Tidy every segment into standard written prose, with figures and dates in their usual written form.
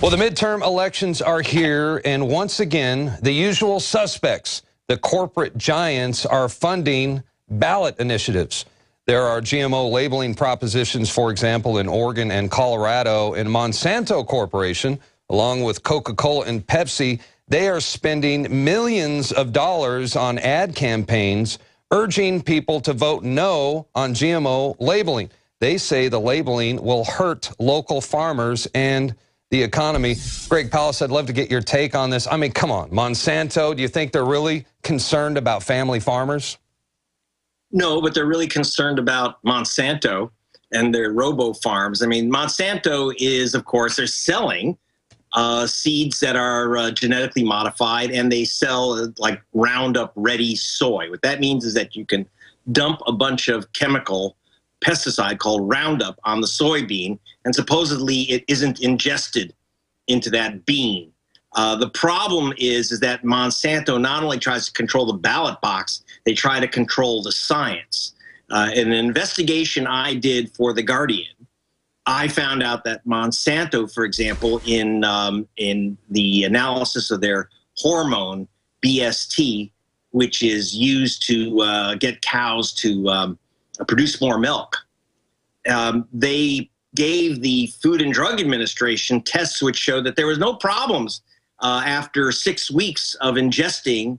Well, the midterm elections are here, and once again, the usual suspects, the corporate giants, are funding ballot initiatives. There are GMO labeling propositions, for example, in Oregon and Colorado, and Monsanto Corporation, along with Coca-Cola and Pepsi, they are spending millions of dollars on ad campaigns urging people to vote no on GMO labeling. They say the labeling will hurt local farmers and the economy. Greg Palast, I'd love to get your take on this. I mean, come on, Monsanto, do you think they're really concerned about family farmers? No, but they're really concerned about Monsanto and their robo farms. I mean, Monsanto is, of course, they're selling seeds that are genetically modified, and they sell like Roundup ready soy. What that means is that you can dump a bunch of chemical pesticide called Roundup on the soybean, and supposedly it isn't ingested into that bean. The problem is that Monsanto not only tries to control the ballot box, they try to control the science. In an investigation I did for The Guardian, I found out that Monsanto, for example, in the analysis of their hormone, BST, which is used to get cows to produce more milk, they gave the Food and Drug Administration tests which showed that there was no problems after 6 weeks of ingesting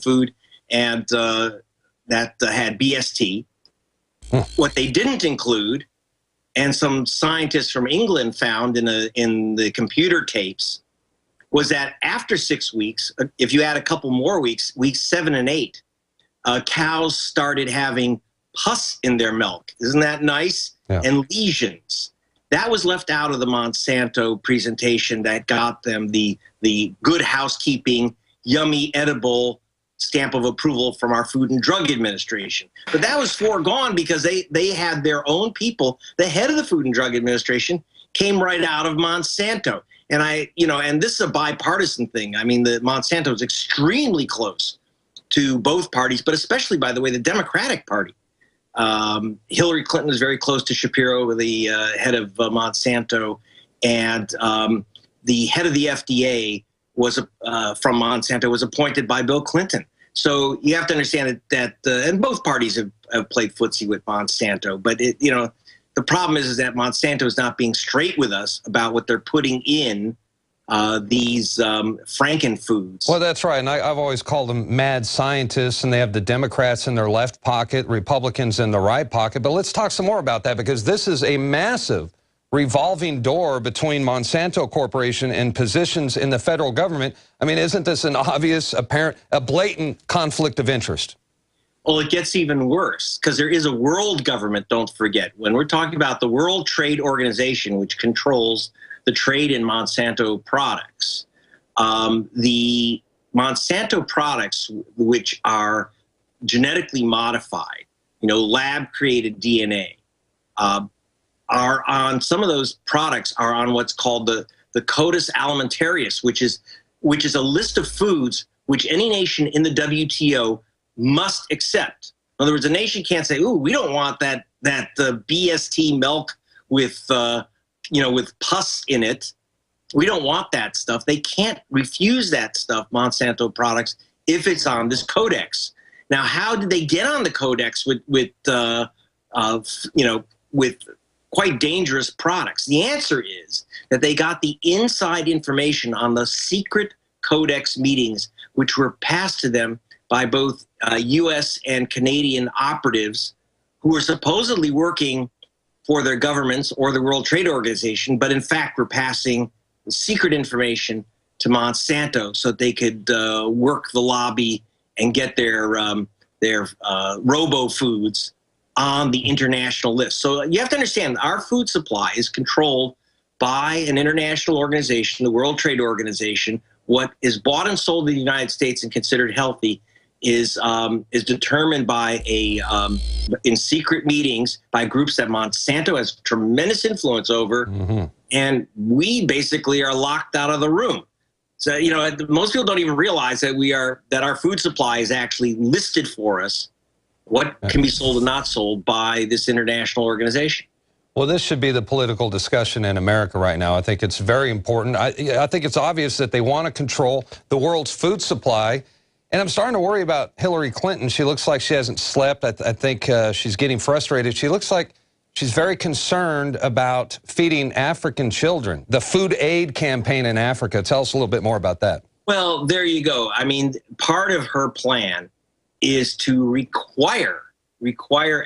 food and that had BST. What they didn't include, and some scientists from England found in the computer tapes, was that after 6 weeks, if you add a couple more weeks, weeks 7 and 8, cows started having pus in their milk. Isn't that nice? Yeah. And lesions. That was left out of the Monsanto presentation that got them the good housekeeping, yummy, edible stamp of approval from our Food and Drug Administration. But that was foregone because they had their own people. The head of the Food and Drug Administration came right out of Monsanto. And and this is a bipartisan thing. I mean, the Monsanto is extremely close to both parties, but especially, by the way, the Democratic Party. Hillary Clinton was very close to Shapiro, the head of Monsanto, and the head of the FDA was from Monsanto was appointed by Bill Clinton. So you have to understand that and both parties have played footsie with Monsanto, but the problem is that Monsanto is not being straight with us about what they're putting in these frankenfoods. Well, that's right, and I've always called them mad scientists, and they have the Democrats in their left pocket, Republicans in the right pocket. But let's talk some more about that, because this is a massive revolving door between Monsanto Corporation and positions in the federal government. I mean, isn't this an obvious, apparent, a blatant conflict of interest? Well, it gets even worse, because there is a world government, don't forget. When we're talking about the World Trade Organization, which controls the trade in Monsanto products, the Monsanto products, which are genetically modified, lab-created DNA, are on, some of those products are on what's called the Codus Alimentarius, which is a list of foods which any nation in the WTO must accept. In other words, a nation can't say, "Ooh, we don't want that BST milk with with pus in it. We don't want that stuff." They can't refuse that stuff, Monsanto products, if it's on this codex. Now, how did they get on the codex with quite dangerous products? The answer is that they got the inside information on the secret codex meetings, which were passed to them by both U.S. and Canadian operatives who were supposedly working for their governments or the World Trade Organization, but in fact were passing secret information to Monsanto so that they could work the lobby and get their robo foods on the international list. So you have to understand, our food supply is controlled by an international organization, the World Trade Organization. What is bought and sold in the United States and considered healthy is determined by in secret meetings by groups that Monsanto has tremendous influence over, and we basically are locked out of the room. So most people don't even realize that our food supply is actually listed for us, what can be sold and not sold by this international organization. Well, this should be the political discussion in America right now. I think it's very important. I think it's obvious that they want to control the world's food supply. And I'm starting to worry about Hillary Clinton. She looks like she hasn't slept. I think she's getting frustrated. She looks like she's very concerned about feeding African children. The food aid campaign in Africa. Tell us a little bit more about that. Well, there you go. I mean, part of her plan is to require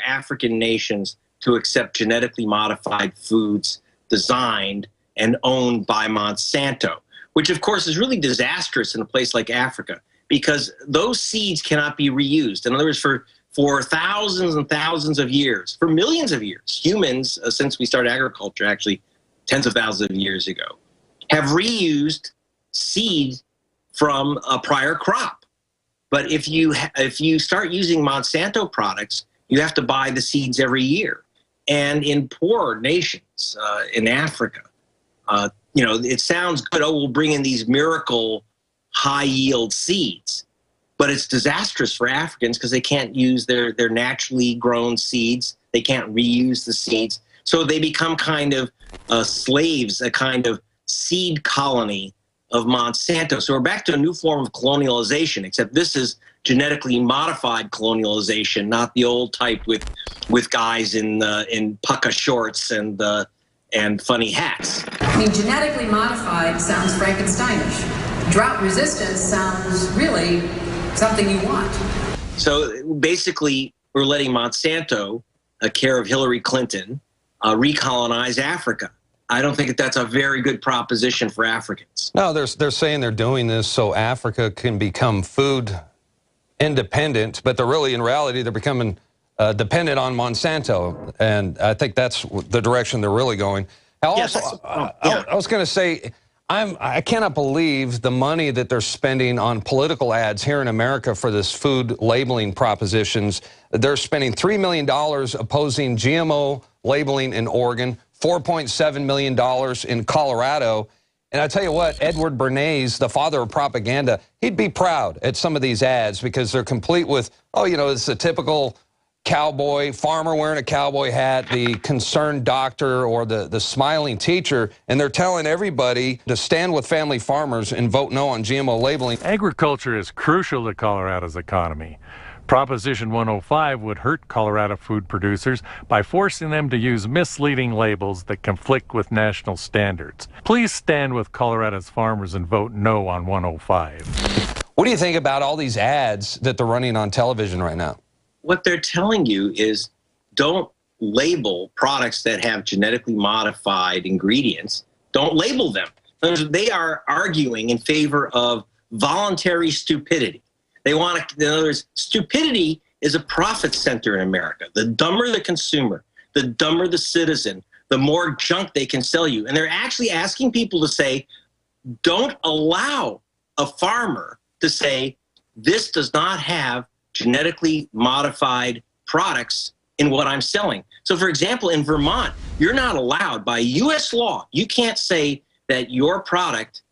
African nations to accept genetically modified foods designed and owned by Monsanto, which of course is really disastrous in a place like Africa because those seeds cannot be reused. In other words, for thousands and thousands of years, for millions of years, humans, since we started agriculture, actually tens of thousands of years ago, have reused seed from a prior crop. But if you start using Monsanto products, you have to buy the seeds every year. And in poor nations in Africa, you know, it sounds good. Oh, we'll bring in these miracle high-yield seeds. But it's disastrous for Africans because they can't use their naturally grown seeds. They can't reuse the seeds. So they become kind of slaves, a kind of seed colony of Monsanto. So we're back to a new form of colonialization, except this is genetically modified colonialization, not the old type with guys in pucka shorts and funny hats. I mean, genetically modified sounds Frankensteinish. Drought resistance sounds really something you want. So basically, we're letting Monsanto, a care of Hillary Clinton, recolonize Africa. I don't think that's a very good proposition for Africans. No, they're saying they're doing this so Africa can become food independent, but they're really, in reality, they're becoming dependent on Monsanto, and I think that's the direction they're really going. I was going to say, I cannot believe the money that they're spending on political ads here in America for this food labeling propositions. They're spending $3 million opposing GMO labeling in Oregon, $4.7 million in Colorado. And I tell you what, Edward Bernays, the father of propaganda, he'd be proud at some of these ads because they're complete with, oh, you know, it's a typical cowboy, farmer wearing a cowboy hat, the concerned doctor or the smiling teacher, and they're telling everybody to stand with family farmers and vote no on GMO labeling. Agriculture is crucial to Colorado's economy. Proposition 105 would hurt Colorado food producers by forcing them to use misleading labels that conflict with national standards. Please stand with Colorado's farmers and vote no on 105. What do you think about all these ads that they're running on television right now? What they're telling you is don't label products that have genetically modified ingredients. Don't label them. They are arguing in favor of voluntary stupidity. They want to, in other words, stupidity is a profit center in America. The dumber the consumer, the dumber the citizen, the more junk they can sell you. And they're actually asking people to say, don't allow a farmer to say, this does not have genetically modified products in what I'm selling. So for example, in Vermont, you're not allowed by US law. You can't say that your product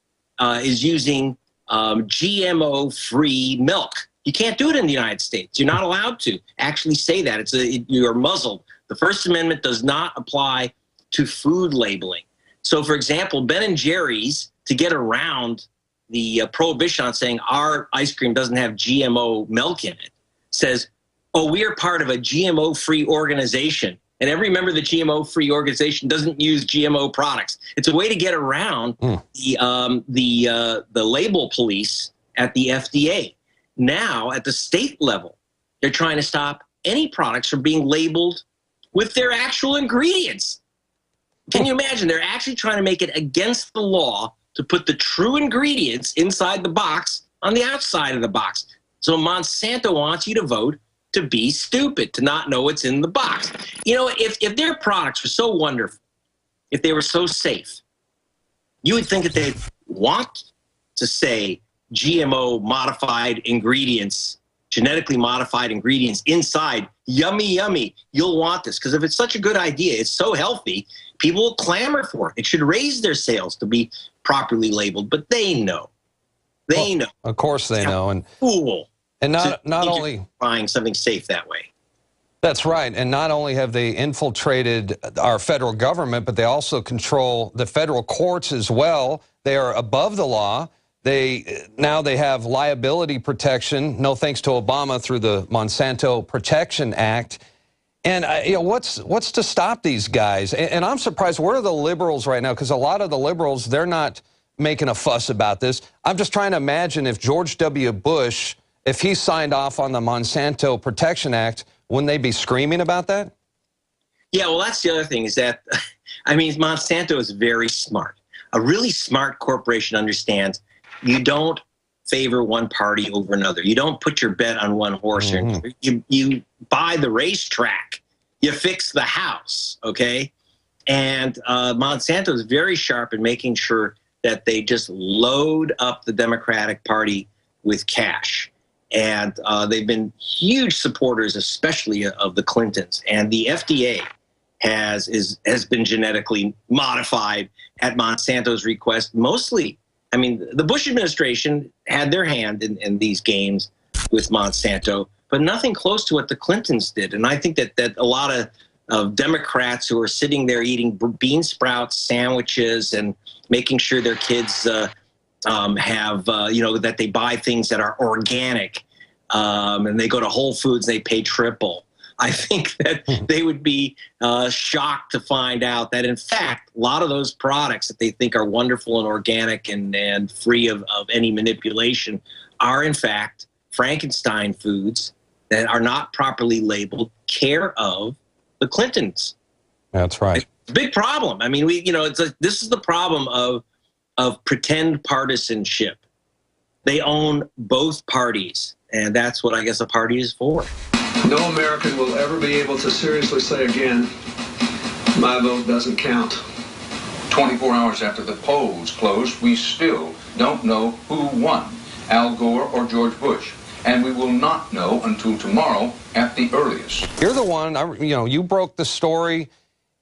is using GMO-free milk. You can't do it in the United States. You're not allowed to actually say that. You're muzzled. The First Amendment does not apply to food labeling. So for example, Ben & Jerry's, to get around the prohibition on saying our ice cream doesn't have GMO milk in it, says, oh, we are part of a GMO-free organization. And every member of the GMO-free organization doesn't use GMO products. It's a way to get around the label police at the FDA. Now, at the state level, they're trying to stop any products from being labeled with their actual ingredients. Can you imagine? They're actually trying to make it against the law to put the true ingredients inside the box on the outside of the box. So Monsanto wants you to vote to be stupid, to not know what's in the box. You know, if their products were so wonderful, if they were so safe, you would think that they'd want to say GMO modified ingredients, genetically modified ingredients inside. Yummy, yummy. You'll want this. Because if it's such a good idea, it's so healthy, people will clamor for it. It should raise their sales to be properly labeled. But they know. They know. Of course they know. And fool. not only buying something safe that way. That's right. And not only have they infiltrated our federal government, but they also control the federal courts as well. They are above the law. Now they have liability protection, no thanks to Obama, through the Monsanto Protection Act. And what's to stop these guys? And I'm surprised, where are the liberals right now? Because a lot of the liberals, they're not making a fuss about this. I'm just trying to imagine if George W. Bush, if he signed off on the Monsanto Protection Act, wouldn't they be screaming about that? Yeah, well, that's the other thing is that, I mean, Monsanto is very smart. A really smart corporation understands you don't favor one party over another. You don't put your bet on one horse. Mm-hmm. You buy the racetrack. You fix the house, okay? And Monsanto is very sharp in making sure that they just load up the Democratic Party with cash. And they've been huge supporters, especially of the Clintons. And the FDA has been genetically modified at Monsanto's request. Mostly, I mean, the Bush administration had their hand in these games with Monsanto, but nothing close to what the Clintons did. And I think that a lot of Democrats who are sitting there eating bean sprout sandwiches and making sure their kids have, that they buy things that are organic, and they go to Whole Foods and they pay triple. I think that they would be shocked to find out that, in fact, a lot of those products that they think are wonderful and organic and free of any manipulation are, in fact, Frankenstein foods that are not properly labeled, care of the Clintons. That's right. It's a big problem. I mean, this is the problem of pretend partisanship. They own both parties, and that's what I guess a party is for. No American will ever be able to seriously say again, my vote doesn't count. 24 hours after the polls closed, we still don't know who won, Al Gore or George Bush. And we will not know until tomorrow at the earliest. You're the one, you broke the story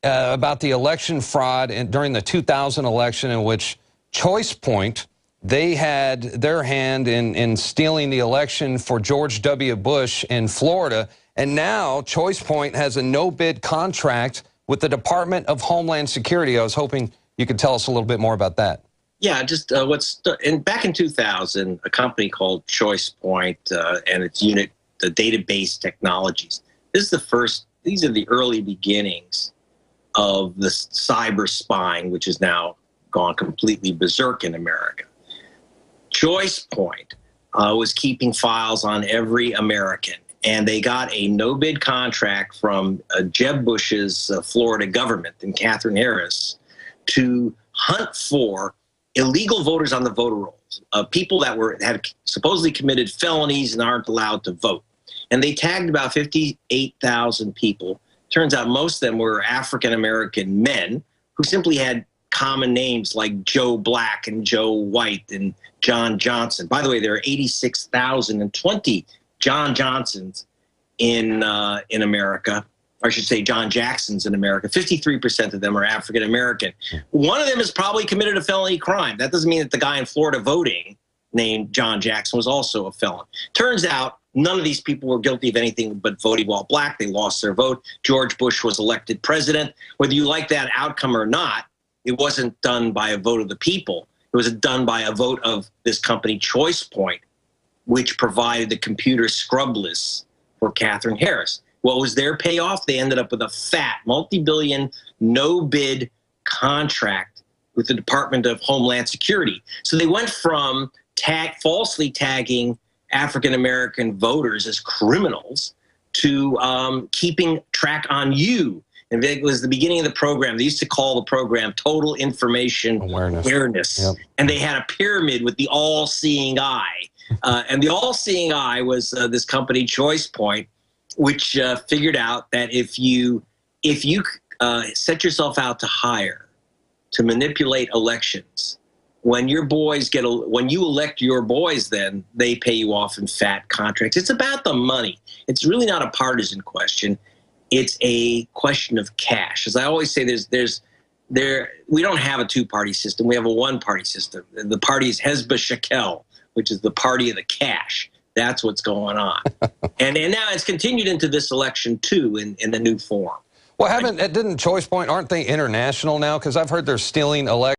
about the election fraud during the 2000 election, in which Choice Point, they had their hand in stealing the election for George W. Bush in Florida. And now Choice Point has a no-bid contract with the Department of Homeland Security. I was hoping you could tell us a little bit more about that. Yeah, just back in 2000, a company called Choice Point and its unit, the Database Technologies. These are the early beginnings of the cyber spying, which is now gone completely berserk in America. Choice Point was keeping files on every American, and they got a no-bid contract from Jeb Bush's Florida government and Catherine Harris to hunt for illegal voters on the voter rolls, people that had supposedly committed felonies and aren't allowed to vote. And they tagged about 58,000 people. Turns out most of them were African-American men who simply had common names like Joe Black and Joe White and John Johnson. By the way, there are 86,020 John Johnsons in America. Or I should say John Jacksons in America. 53% of them are African American. One of them has probably committed a felony crime. That doesn't mean that the guy in Florida voting named John Jackson was also a felon. Turns out none of these people were guilty of anything but voting while black. They lost their vote. George Bush was elected president. Whether you like that outcome or not, it wasn't done by a vote of the people. It was done by a vote of this company, Choice Point, which provided the computer scrub lists for Catherine Harris. What was their payoff? They ended up with a fat, multi-billion, no-bid contract with the Department of Homeland Security. So they went from falsely tagging African-American voters as criminals to keeping track on you. And it was the beginning of the program. They used to call the program Total Information Awareness. Yep. And they had a pyramid with the all-seeing eye. And the all-seeing eye was this company, Choice Point, which figured out that if you set yourself out to hire, to manipulate elections, when you elect your boys, then they pay you off in fat contracts. It's about the money. It's really not a partisan question. It's a question of cash. As I always say, we don't have a two-party system. We have a one-party system. The party is Hezbollah Shekel, which is the party of the cash. That's what's going on. and now it's continued into this election, too, in the new form. Well, didn't Choice Point, aren't they international now? Because I've heard they're stealing elections.